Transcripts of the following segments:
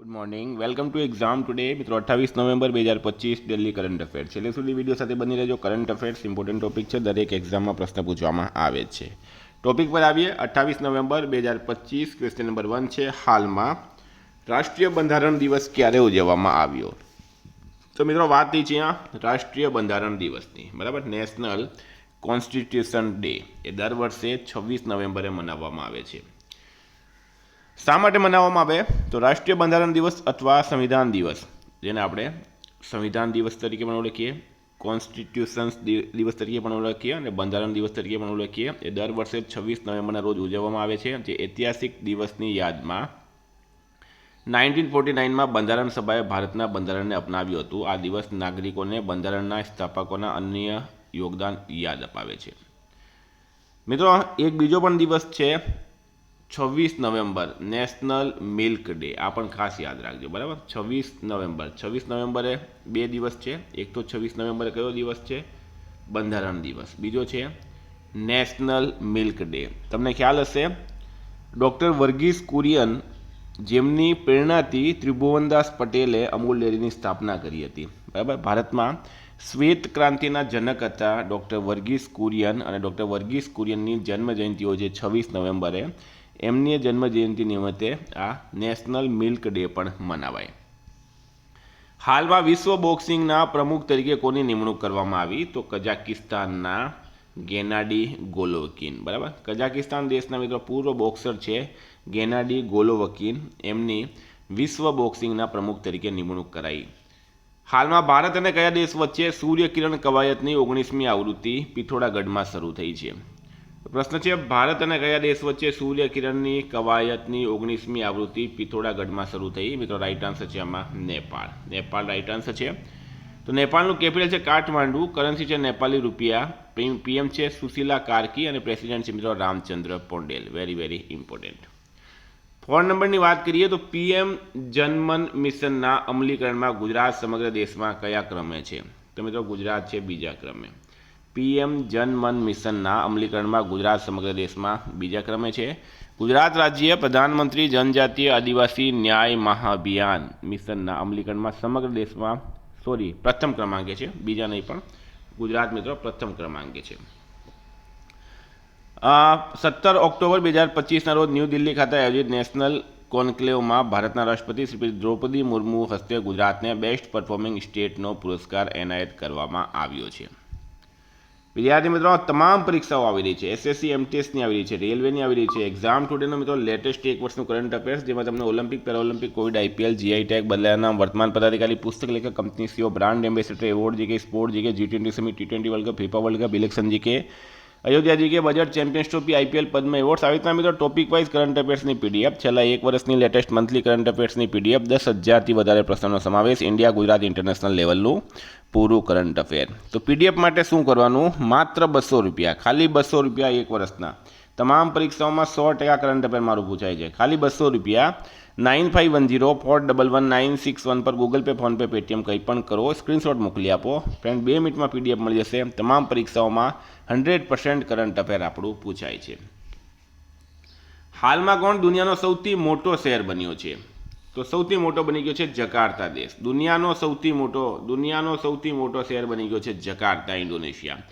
Good morning, welcome to exam today. મિત્રો 28 November 2025 Delhi current affairs. છેલ્લે સુધી વિડીયો સાથે બની રહેજો. કરંટ અફેર્સ ઇમ્પોર્ટન્ટ ટોપિક છે, દરેક એક્ઝામમાં પ્રશ્ન પૂછવામાં આવે છે. ટોપિક પર આવીએ. 28 નવેમ્બર 2025 ક્વેશ્ચન નંબર 1 છે, હાલમાં રાષ્ટ્રીય બંધારણ દિવસ ક્યારે ઉજવવામાં આવ્યો? તો મિત્રો વાત થઈ છે અહીંયા રાષ્ટ્રીય બંધારણ દિવસની, બરાબર. નેશનલ કોન્સ્ટિટ્યુશન ડે એ દર વર્ષે 26 નવેમ્બરે મનાવવામાં આવે છે. શા માટે મનાવવામાં આવે? તો રાષ્ટ્રીય બંધારણ દિવસ અથવા સંવિધાન દિવસ, જેને આપણે સંવિધાન દિવસ તરીકે પણ ઓળખીએ, કોન્સ્ટિટ્યુશન દિવસ તરીકે પણ ઓળખીએ અને બંધારણ દિવસ તરીકે પણ ઓળખીએ, એ દર વર્ષે 26 નવેમ્બરના રોજ ઉજવવામાં આવે છે. જે ઐતિહાસિક દિવસની યાદમાં 1949માં બંધારણ સભાએ ભારતના બંધારણને અપનાવ્યું હતું. આ દિવસ નાગરિકોને બંધારણના સ્થાપકોના અન્ય યોગદાન યાદ અપાવે છે. મિત્રો, એક બીજો પણ દિવસ છે 26 નવેમ્બર, નેશનલ મિલ્ક ડે. આ પણ ખાસ યાદ રાખજો, બરાબર. 26 નવેમ્બરે બે દિવસ છે. એક તો 26 નવેમ્બરે કયો દિવસ છે? બંધારણ દિવસ. બીજો છે નેશનલ મિલ્ક ડે. તમને ખ્યાલ હશે, ડૉક્ટર વર્ગીસ કુરિયન, જેમની પ્રેરણાથી ત્રિભુવનદાસ પટેલે અમૂલ ડેરીની સ્થાપના કરી હતી, બરાબર. ભારતમાં શ્વેત ક્રાંતિના જનક હતા ડૉક્ટર વર્ગીસ કુરિયન, અને ડૉક્ટર વર્ગીસ કુરિયનની જન્મજયંતિઓ છે 26 નવેમ્બરે. એમની જન્મજયંતિ નિમિત્તે આ નેશનલ મિલ્ક ડે પણ મનાવાય. હાલમાં વિશ્વ બોક્સિંગના પ્રમુખ તરીકે કોની નિમણૂક કરવામાં આવી? તો કઝાકિસ્તાનના ગેનાડી ગોલોવકિન, બરાબર. કઝાકિસ્તાન દેશના મિત્રો પૂર્વ બોક્સર છે ગેનાડી ગોલોવકિન. એમની વિશ્વ બોક્સિંગના પ્રમુખ તરીકે નિમણૂક કરાઈ. હાલમાં ભારત અને કયા દેશ વચ્ચે સૂર્યકિરણ કવાયતની 19મી આવૃત્તિ પિથોરાગઢમાં શરૂ થઈ છે? પ્રશ્ન છે, ભારત અને કયા દેશ વચ્ચે સૂર્યકિરણની કવાયતની 19મી આવૃત્તિ પિથોરાગઢમાં શરૂ થઈ? મિત્રો, રાઈટ આન્સર છે આમાં નેપાળ. નેપાળ રાઈટ આન્સર છે. તો નેપાળનું કેપિટલ છે કાઠમાંડુ, કરન્સી છે નેપાળી રૂપિયા, પીએમ છે સુશીલા કાર્કી અને પ્રેસિડેન્ટ છે મિત્રો Ramchandra Paudel. Very very important. Phone નંબરની વાત કરીએ તો પીએમ જનમન મિશનના અમલીકરણમાં ગુજરાત સમગ્ર દેશમાં કયા ક્રમે છે? તો મિત્રો ગુજરાત છે બીજા ક્રમે. પીએમ જનમન મિશનના અમલીકરણમાં ગુજરાત સમગ્ર દેશમાં બીજા ક્રમે છે. ગુજરાત રાજ્ય પ્રધાનમંત્રી જનજાતીય આદિવાસી ન્યાય મહાઅભિયાન મિશનના અમલીકરણમાં સમગ્ર દેશમાં પ્રથમ ક્રમાંકે છે, બીજા નહીં પણ ગુજરાત મિત્રો પ્રથમ ક્રમાંકે છે. 17 ઓક્ટોબર 2025ના રોજ ન્યૂ દિલ્હી ખાતે આયોજિત નેશનલ કોન્ક્લેવમાં ભારતના રાષ્ટ્રપતિ શ્રી દ્રૌપદી મુર્મુ હસ્તે ગુજરાતને બેસ્ટ પરફોર્મિંગ સ્ટેટનો પુરસ્કાર એનાયત કરવામાં આવ્યો છે. વિદ્યાર્થી મિત્રો, તમામ પરીક્ષાઓ આવી રહી છે. એસએસસી એમટીએસની આવી રહી છે, રેલવેની આવી રહી છે. એક્ઝામ ટુડેનો મિત્રો લેટેસ્ટ એક વર્ષનું કરંટ અફેર્સ, જેમાં તમને Olympic, Paralympic, COVID, IPL, GI tag, બદલાયા નામ, વર્તમાન પદાધિકારી, પુસ્તક લેખક, company CEO, brand ambassador, award GK, sport GK, G20 summit, T20 World Cup, FIFA World Cup, election GK, Ayodhya GK, budget, Champions Trophy, IPL, Padma awards, આવી રીતના મિત્રો ટોપિક વાઇઝ કરંટ અફેર્સની પીડીએફ, છેલ્લા એક વર્ષની લેટેસ્ટ મંથલી કરંટ અફેર્સની PDF, 10,000થી વધારે પ્રશ્નોનો સમાવેશ, ઇન્ડિયા, ગુજરાત, ઇન્ટરનેશનલ લેવલનું પૂરું કરંટ અફેર. તો પીડીએફ માટે શું કરવાનું? માત્ર 200 રૂપિયા, ખાલી 200 રૂપિયા એક વર્ષના. તમામ પરીક્ષાઓમાં 100% કરંટ અફેર મારું પૂછાય છે. ખાલી 200 રૂપિયા. 9510411961 પર ગૂગલ પે, ફોનપે, પેટીએમ કંઈ પણ કરો, સ્ક્રીનશોટ મોકલી આપો. ફ્રેન્ડ, 2 મિનિટમાં પીડીએફ મળી જશે. તમામ પરીક્ષાઓમાં 100% કરંટ અફેર આપણું પૂછાય છે. હાલમાં કોણ દુનિયાનો સૌથી મોટો શહેર બન્યો છે? તો સૌથી મોટો બની ગયો છે જકાર્તા દેશ. દુનિયાનો સૌથી મોટો શહેર બની ગયો છે જકાર્તા, ઇન્ડોનેશિયા.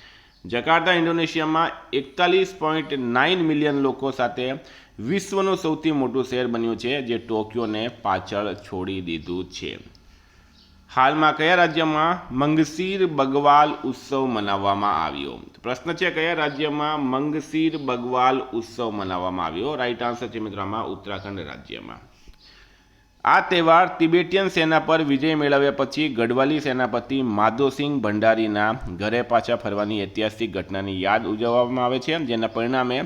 જકાર્તા ઇન્ડોનેશિયામાં 41.9 મિલિયન લોકો સાથે વિશ્વનું સૌથી મોટું શહેર બન્યું છે, જે ટોક્યોને પાછળ છોડી દીધું છે. હાલમાં કયા રાજ્યમાં મંગશીર બગવાલ ઉત્સવ મનાવવામાં આવ્યો? પ્રશ્ન છે, કયા રાજ્યમાં મંગશીર બગવાલ ઉત્સવ મનાવવામાં આવ્યો? રાઈટ આન્સર છે મિત્રો આમાં ઉત્તરાખંડ રાજ્યમાં. આ તહેવાર તિબેટિયન સેના પર વિજય મેળવ્યા પછી ગઢવાલી સેનાપતિ માધોસિંહ ભંડારીના ઘરે પાછા ફરવાની ઐતિહાસિક ઘટનાની યાદ ઉજવવામાં આવે છે, જેના પરિણામે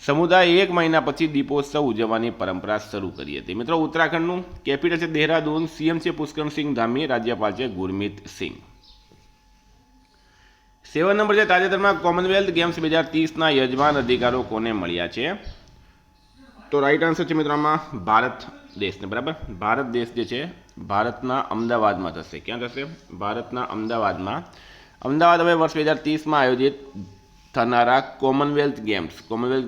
સમુદાય 1 મહિના પછી દીપોત્સવ ઉજવવાની પરંપરા શરૂ કરી હતી. મિત્રો, ઉત્તરાખંડનું કેપિટલ છે દેહરાદૂન, સીએમ છે પુષ્કરસિંહ ધામી, રાજ્યપાલ છે ગુરમીત સિંહ. 7 નંબર છે, તાજેતરમાં કોમનવેલ્થ ગેમ્સ 2030ના યજમાન અધિકારો કોને મળ્યા છે? તો રાઈટ આન્સર છે મિત્રો આમાં ભારત દેશને, બરાબર. ભારત દેશ જે છે ભારતના અમદાવાદમાં થશે. ક્યાં થશે? ભારતના અમદાવાદમાં. અમદાવાદ હવે વર્ષ 2030માં આયોજિત થનારા કોમનવેલ્થ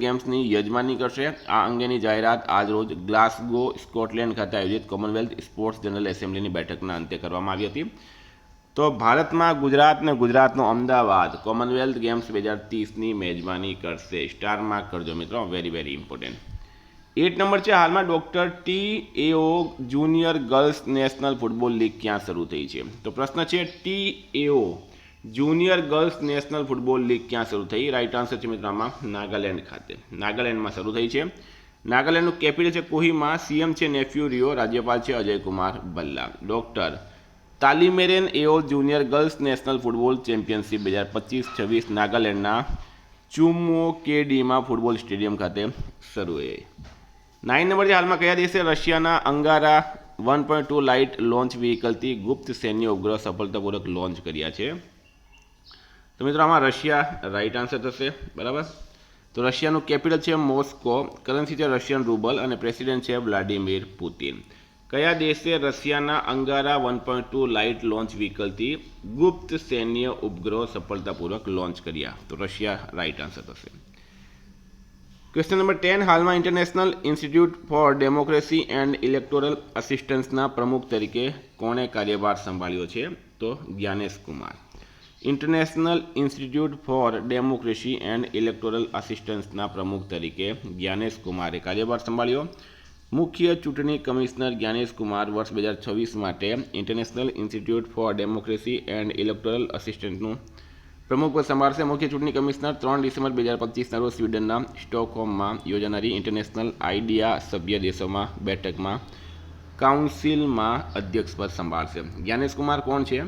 ગેમ્સની યજમાની કરશે. આ અંગેની જાહેરાત આજરોજ ગ્લાસગો સ્કોટલેન્ડ ખાતે આયોજિત કોમનવેલ્થ સ્પોર્ટ્સ જનરલ એસેમ્બલીની બેઠકના અંતે કરવામાં આવી હતી. તો ભારતમાં ગુજરાત ને ગુજરાતનો અમદાવાદ કોમનવેલ્થ ગેમ્સ 2030ની મેજબાની કરશે. સ્ટાર માર્ક કરજો મિત્રો, વેરી વેરી ઇમ્પોર્ટન્ટ. 8 નંબર છે, હાલમાં doctor TAO junior girls national football league ક્યાં શરૂ થઈ છે? તો પ્રશ્ન છે TAO junior girls national football league ક્યાં શરૂ થઈ? રાઈટ આન્સર છે મિત્રો આમાં નાગાલેન્ડ ખાતે, નાગાલેન્ડમાં શરૂ થઈ છે. નાગાલેન્ડનું કેપિટલ છે કોહિમા, CM છે નેફ્યુ રિયો, રાજ્યપાલ છે Ajay Kumar Bhalla. Doctor Talimeren Ao junior girls national football championship 2025-26 નાગાલેન્ડના ચુમોકેડીમાં ફૂટબોલ સ્ટેડિયમ ખાતે શરૂ થઈ. 9 નંબર છે, હાલમાં કયા દેશે રશિયાના અંગારા 1.2 લાઇટ લોન્ચ વ્હીકલથી ગુપ્ત સૈન્ય ઉપગ્રહ સફળતાપૂર્વક લોન્ચ કર્યા છે? તો મિત્રો આમાં રશિયા રાઈટ આન્સર થશે. બરાબર. તો રશિયાનું કેપિટલ છે મોસ્કો, કરન્સી છે રશિયન રૂબલ અને પ્રેસિડેન્ટ છે વ્લાડિમીર પુતિન. કયા દેશે રશિયાના અંગારા 1.2 લાઇટ લોન્ચ વ્હીકલથી ગુપ્ત સૈન્ય ઉપગ્રહો સફળતાપૂર્વક લોન્ચ કર્યા? તો રશિયા રાઈટ આન્સર થશે. ક્વેશ્ચન નંબર 10, હાલમાં International Institute for Democracy and Electoral અસિસ્ટન્સના પ્રમુખ તરીકે કોણે કાર્યભાર સંભાળ્યો છે? તો Gyanesh Kumar. International Institute for Democracy and Electoral અસિસ્ટન્સના પ્રમુખ તરીકે જ્ઞાનેશ કુમારે કાર્યભાર સંભાળ્યો. મુખ્ય ચૂંટણી કમિશનર જ્ઞાનેશ કુમાર વર્ષ 2026 માટે International Institute for Democracy and Electoral અસિસ્ટન્સનું પ્રમુખ પદ સંભાળશે. મુખ્ય ચૂંટણી કમિશનર 3 ડિસેમ્બર 2025ના રોજ સ્વીડનના સ્ટોકહોમમાં યોજાનારી ઇન્ટરનેશનલ આઈડિયા સભ્ય દેશોમાં બેઠકમાં કાઉન્સિલમાં અધ્યક્ષપદ સંભાળશે. જ્ઞાનેશ કુમાર કોણ છે?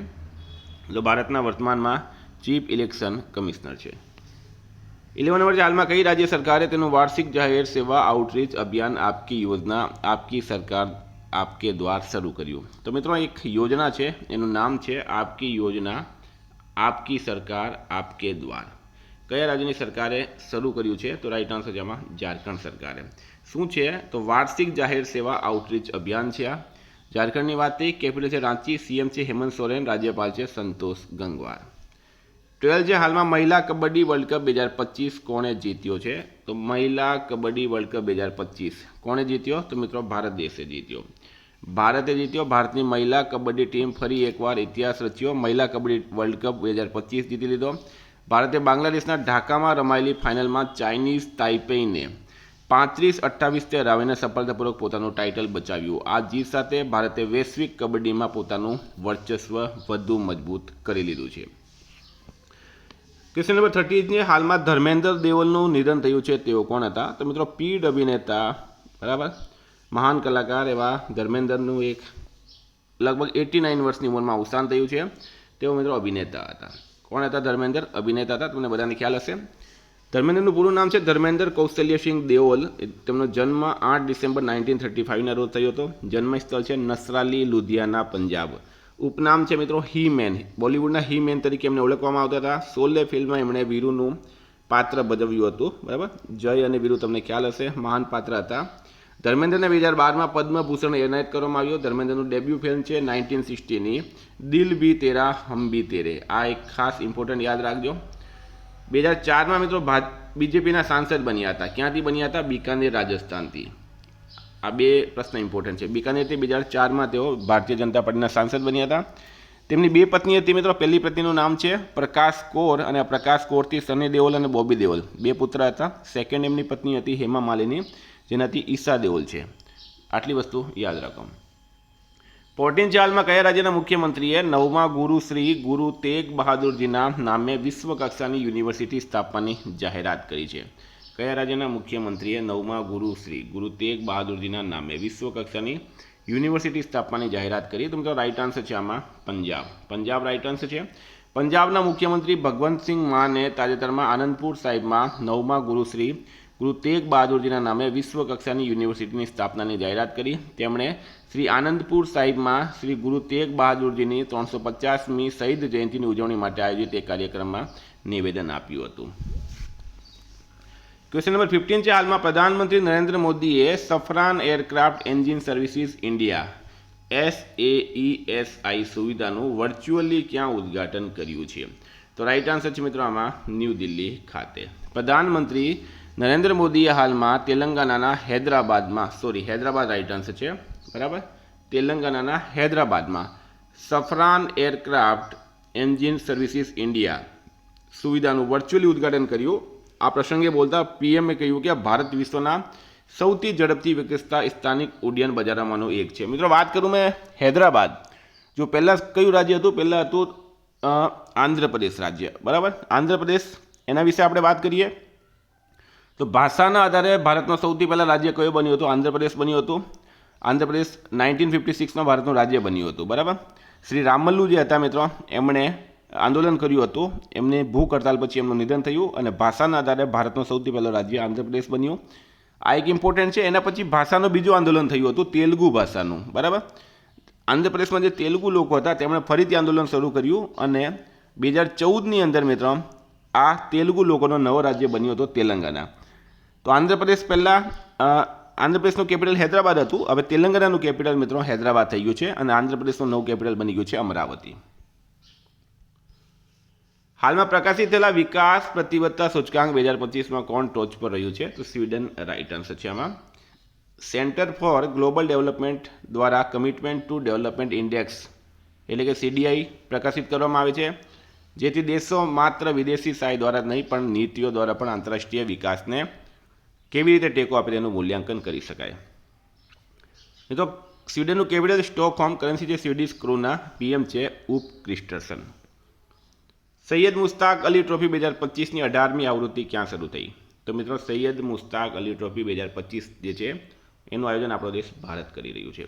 તો ભારતના વર્તમાનમાં ચીફ ઇલેક્શન કમિશનર છે. 11 નંબર છે, હાલમાં કઈ રાજ્ય સરકારે તેનું વાર્ષિક જાહેર સેવા આઉટરીચ અભિયાન આપકી યોજના આપકી સરકાર આપકે દ્વાર શરૂ કર્યું? તો મિત્રો એક યોજના છે, એનું નામ છે આપકી યોજના આપકી સરકાર આપકે દ્વાર. કયા રાજ્યની સરકારે શરૂ કર્યું છે? તો રાઈટ આન્સર છે આમાં ઝારખંડ સરકારે. શું છે? તો વાર્ષિક જાહેર સેવા આઉટરીચ અભિયાન છે આ. ઝારખંડની વાત થઈ, કેપિટલ છે રાંચી, CM છે હેમંત સોરેન, રાજ્યપાલ છે સંતોષ ગંગવાર. 12 છે, હાલમાં મહિલા કબડ્ડી વર્લ્ડ કપ 2025 કોણે જીત્યો છે? તો મહિલા કબડ્ડી વર્લ્ડ કપ 2025 કોણે જીત્યો? તો મિત્રો ભારત દેશે જીત્યો. ભારતે જીત્યો. ભારતની મહિલા કબડ્ડી ટીમ ફરી એકવાર ઇતિહાસ રચ્યો. મહિલા કબડ્ડી વર્લ્ડ કપ 2025 જીતી લીધો. ભારતે બાંગ્લાદેશના ઢાકામાં રમાયેલી ફાઇનલમાં ચાઇનીઝ તાઇપેઈને 35-28 હરાવીને સફળતાપૂર્વક પોતાનું ટાઇટલ બચાવ્યું. આ જીત સાથે ભારતે વૈશ્વિક કબડ્ડીમાં પોતાનું વર્ચસ્વ વધુ મજબૂત કરી લીધું છે. ક્વેશ્ચન નંબર 30 છે, હાલમાં ધર્મેન્દ્ર દેવલનું નિધન થયું છે, તેઓ કોણ હતા? તો મિત્રો પીઢ અભિનેતા, બરાબર, મહાન કલાકાર એવા ધર્મેન્દ્રનું એક લગભગ 89 વર્ષની ઉંમરમાં અવસાન થયું છે. તેઓ મિત્રો અભિનેતા હતા. કોણ હતા ધર્મેન્દ્ર? અભિનેતા હતા. તમને બધાને ખ્યાલ હશે. ધર્મેન્દ્રનું પૂરું નામ છે ધર્મેન્દ્ર કૌશલ્યસિંહ દેઓલ. તેમનો જન્મ 8 ડિસેમ્બર 1935ના રોજ થયો હતો. જન્મસ્થળ છે નસરાલી, લુધિયાના, પંજાબ. ઉપનામ છે મિત્રો હી-મેન. બોલિવૂડના હી-મેન તરીકે એમને ઓળખવામાં આવતા હતા. શોલે ફિલ્મમાં એમણે વીરુનું પાત્ર ભજવ્યું હતું. બરાબર, જય અને વીરુ તમને ખ્યાલ હશે, મહાન પાત્ર હતા. ધર્મેન્દ્રને 2012માં પદ્મભૂષણ એનાયત કરવામાં આવ્યો. ધર્મેન્દ્રનું ડેબ્યુ ફિલ્મ છે 1960ની દિલ ભી તેરા હમ ભી તેરે. આ એક ખાસ ઇમ્પોર્ટન્ટ યાદ રાખજો. 2004માં મિત્રો બીજેપીના સાંસદ બન્યા હતા. ક્યાંથી બન્યા હતા? બિકાનેર, રાજસ્થાનથી. આ બે પ્રશ્ન ઇમ્પોર્ટન્ટ છે. બિકાનેરથી 2004માં તેઓ ભારતીય જનતા પાર્ટીના સાંસદ બન્યા હતા. તેમની 2 પત્ની હતી મિત્રો. પહેલી પત્નીનું નામ છે પ્રકાશ કૌર અને પ્રકાશ કૌરથી સની દેઓલ અને બોબી દેઓલ 2 પુત્ર હતા. સેકન્ડ એમની પત્ની હતી હેમા માલિની, જેનાથી ઈશા દેઓલ છે. આટલી વસ્તુ યાદ રાખો. 14 છે, હાલમાં કયા રાજ્યના મુખ્યમંત્રીએ 9મા ગુરુ શ્રી ગુરુ તેગ બહાદુરજીના નામે વિશ્વ કક્ષાની યુનિવર્સિટી સ્થાપવાની જાહેરાત કરી છે? કયા રાજ્યના મુખ્યમંત્રીએ 9મા ગુરુ શ્રી ગુરુ તેગ બહાદુરજીના નામે વિશ્વ કક્ષાની યુનિવર્સિટી સ્થાપવાની જાહેરાત કરી? તો મિત્રો રાઈટ આન્સર છે આમાં પંજાબ. પંજાબ રાઈટ આન્સર છે. પંજાબના મુખ્યમંત્રી ભગવંતસિંહ માને તાજેતરમાં આનંદપુર સાહિબમાં 9મા ગુરુ શ્રી ગુરુ તેગ બહાદુરજીના નામે વિશ્વ કક્ષાની યુનિવર્સિટીની સ્થાપનાની જાહેરાત કરી. તેમણે શ્રી આનંદપુર સાહિબમાં શ્રી ગુરુ તેગ બહાદુરજીની 350મી શહીદ જયંતિની ઉજવણી માટે આયોજિત એક કાર્યક્રમમાં નિવેદન આપ્યું હતું. ક્વેશ્ચન નંબર 15 છે, હાલમાં પ્રધાનમંત્રી નરેન્દ્ર મોદીએ Safran Aircraft Engine Services India SAESI સુવિધાનું વર્ચ્યુઅલી ક્યાં ઉદ્ઘાટન કર્યું છે? તો રાઈટ આન્સર છે મિત્રો આમાં ન્યૂ દિલ્હી ખાતે. પ્રધાનમંત્રી નરેન્દ્ર મોદીએ હાલમાં તેલંગાનાના હૈદરાબાદ રાઈટ આન્સર છે, બરાબર, તેલંગાનાના હૈદરાબાદમાં Safran Aircraft Engine Services India સુવિધાનું વર્ચ્યુઅલી ઉદ્ઘાટન કર્યું. આ પ્રસંગે બોલતા પીએમએ કહ્યું કે ભારત વિશ્વના સૌથી ઝડપથી વિકસતા સ્થાનિક ઉડ્ડયન બજારોમાંનું એક છે. મિત્રો વાત કરું મેં હૈદરાબાદ, જો પહેલાં કયું રાજ્ય હતું? પહેલાં હતું આંધ્રપ્રદેશ રાજ્ય, બરાબર. આંધ્રપ્રદેશ, એના વિશે આપણે વાત કરીએ તો ભાષાના આધારે ભારતનું સૌથી પહેલાં રાજ્ય કયું બન્યું હતું? આંધ્રપ્રદેશ બન્યું હતું. આંધ્રપ્રદેશ 1956માં ભારતનું રાજ્ય બન્યું હતું, બરાબર. શ્રી રામલ્લુ જે હતા મિત્રો, એમણે આંદોલન કર્યું હતું, એમને ભૂખ હડતાલ પછી એમનું નિધન થયું અને ભાષાના આધારે ભારતનું સૌથી પહેલું રાજ્ય આંધ્રપ્રદેશ બન્યું. આ એક ઇમ્પોર્ટન્ટ છે. એના પછી ભાષાનું બીજું આંદોલન થયું હતું, તેલુગુ ભાષાનું, બરાબર. આંધ્રપ્રદેશમાં જે તેલુગુ લોકો હતા તેમણે ફરીથી આંદોલન શરૂ કર્યું અને 2014ની અંદર મિત્રો આ તેલુગુ લોકોનો નવો રાજ્ય બન્યો હતો તેલંગાના. તો આંધ્રપ્રદેશ પહેલાં આંધ્રપ્રદેશનું કેપિટલ હૈદરાબાદ હતું, હવે તેલંગાનાનું કેપિટલ મિત્રો હૈદરાબાદ થઈ ગયું છે અને આંધ્રપ્રદેશનું નવું કેપિટલ બની ગયું છે અમરાવતી. હાલમાં પ્રકાશિત થયેલા વિકાસ પ્રતિબદ્ધતા સૂચકાંક 2025માં કોણ ટોચ પર રહ્યું છે? તો સ્વીડન રાઈટ આન્સર છે આમાં. સેન્ટર ફોર ગ્લોબલ ડેવલપમેન્ટ દ્વારા કમિટમેન્ટ ટુ ડેવલપમેન્ટ ઇન્ડેક્સ એટલે કે CDI પ્રકાશિત કરવામાં આવે છે, જેથી દેશો માત્ર વિદેશી સહાય દ્વારા જ નહીં પણ નીતિઓ દ્વારા પણ આંતરરાષ્ટ્રીય વિકાસને કેવી રીતે ટેકો આપે તેનું મૂલ્યાંકન કરી શકાય. તો સ્વીડનનું કેપિટલ સ્ટોકહોમ, કરન્સી છે સ્વીડિશ ક્રોના, PM છે ઉપ ક્રિસ્ટર્સન. સૈયદ મુશ્તાક અલી ટ્રોફી 2025ની 18મી આવૃત્તિ ક્યાં શરૂ થઈ? તો મિત્રો સૈયદ મુશ્તાક અલી ટ્રોફી 2025 જે છે એનું આયોજન આપણો દેશ ભારત કરી રહ્યું છે.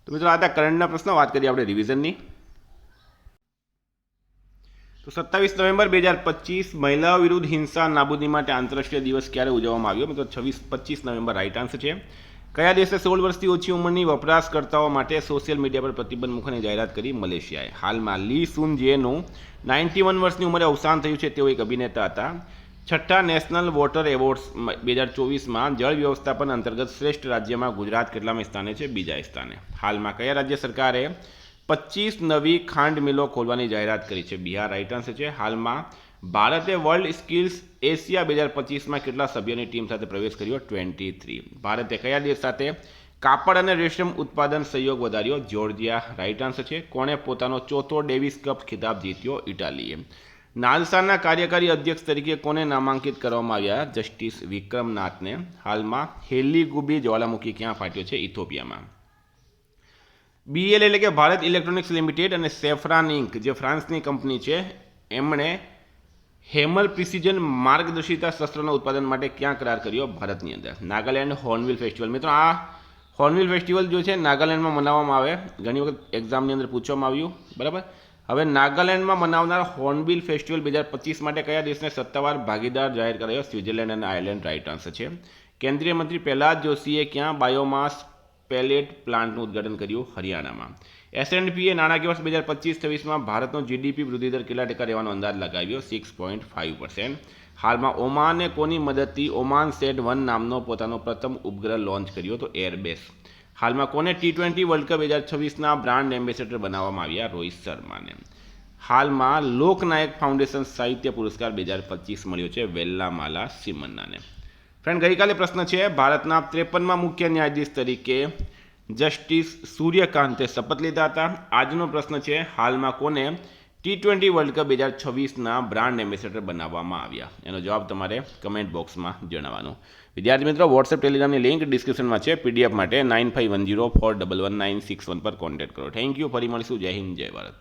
તો મિત્રો આ હતા કરંટના પ્રશ્નો. વાત કરીએ આપણે રિવિઝનની. તો 27 નવેમ્બર 2025 મહિલાઓ વિરુદ્ધ હિંસા નાબૂદી માટે આંતરરાષ્ટ્રીય દિવસ ક્યારે ઉજવવામાં આવ્યો? મિત્રો 25 નવેમ્બર રાઈટ આન્સર છે. કયા દેશે 16 વર્ષથી ઓછી ઉંમરની વપરાશકર્તાઓ માટે સોશિયલ મીડિયા પર પ્રતિબંધ મૂકવાની જાહેરાત કરી? મલેશિયાએ. હાલમાં લી સુન જેનું 91 વર્ષની ઉંમરે અવસાન થયું છે. તેઓ એક અભિનેતા હતા. છઠ્ઠા નેશનલ વોટર એવોર્ડ્સ 2024માં જળ વ્યવસ્થાપન અંતર્ગત શ્રેષ્ઠ રાજ્યમાં ગુજરાત કેટલામાં સ્થાને છે? બીજા સ્થાને. હાલમાં કયા રાજ્ય સરકારે 25 નવી ખાંડ મિલો ખોલવાની જાહેરાત કરી છે? બિહાર રાઈટ આન્સર છે. હાલમાં ભારતે વર્લ્ડ સ્કિલ્સ એશિયા 2025માં કેટલા સભ્યોની ટીમ સાથે પ્રવેશ કર્યો? 23. ભારતે કયા દેશ સાથે કાપડ અને રેશમ ઉત્પાદન સહયોગ વધાર્યો? જ્યોર્જિયા રાઈટ આન્સર છે. કોણે પોતાનો ચોથો ડેવિસ કપ ખિતાબ જીત્યો? ઇટાલીએ. નાલસાના કાર્યકારી અધ્યક્ષ તરીકે કોને નામાંકિત કરવામાં આવ્યા? જસ્ટિસ વિક્રમનાથને. હાલમાં હેલીગુબી જ્વાળામુખી ક્યાં ફાટ્યો છે? ઇથોપિયામાં. BL એટલે કે ભારત ઇલેક્ટ્રોનિક્સ લિમિટેડ અને સેફ્રાન ઇન્ક જે ફ્રાન્સની કંપની છે એમણે હેમલ પ્રિસિઝન માર્ગદર્શિતા શસ્ત્રોના ઉત્પાદન માટે ક્યાં કરાર કર્યો? ભારતની અંદર. Nagaland hornbill festival. મિત્રો આ હોર્નબિલ ફેસ્ટિવલ જો છે નાગાલેન્ડમાં મનાવવામાં આવે, ઘણી વખત એક્ઝામની અંદર પૂછવામાં આવ્યું, બરાબર. હવે નાગાલેન્ડમાં મનાવનાર હોર્નબિલ ફેસ્ટિવલ 2025 માટે કયા દેશને સત્તાવાર ભાગીદાર જાહેર કરાયો? સ્વિટ્ઝરલેન્ડ અને આયર્લેન્ડ રાઈટ આન્સર છે. કેન્દ્રીય મંત્રી પ્રહલાદ જોશીએ ક્યાં બાયોમાસ પેલેટ પ્લાન્ટનું ઉદ્ઘાટન કર્યું? હરિયાણામાં. S&Pએ નાણાકીય વર્ષ 2025-26માં ભારતનો GDP વૃદ્ધિદર કેટલા ટકા રહેવાનો અંદાજ લગાવ્યો? 6.5%. હાલમાં ઓમાને કોની મદદથી ઓમાન સેટ 1 નામનો પોતાનો પ્રથમ ઉપગ્રહ લોન્ચ કર્યો? તો એરબેસ. હાલમાં કોને T20 વર્લ્ડ કપ 2026ના બ્રાન્ડ એમ્બેસેડર બનાવવામાં આવ્યા? રોહિત શર્માને. હાલમાં લોકનાયક ફાઉન્ડેશન સાહિત્ય પુરસ્કાર 2025 મળ્યો છે વેલ્લામાલા સિમન્નાને. ફ્રેન્ડ, ગઈકાલે પ્રશ્ન છે ભારતના 53મા મુખ્ય ન્યાયાધીશ તરીકે જસ્ટિસ સૂર્યકાંતે શપથ લીધા હતા. આજનો પ્રશ્ન છે હાલમાં કોને T20 વર્લ્ડ કપ 2026ના બ્રાન્ડ એમ્બેસેડર બનાવવામાં આવ્યા? એનો જવાબ તમારે કમેન્ટ બોક્સમાં જણાવવાનો. વિદ્યાર્થી મિત્રો, વોટ્સએપ ટેલિગ્રામની લિંક ડિસ્ક્રિપ્શનમાં છે. PDF માટે 9510411961 પર કોન્ટેક્ટ કરો. Thank you. ફરી મળીશું. જય હિન્દ, જય ભારત.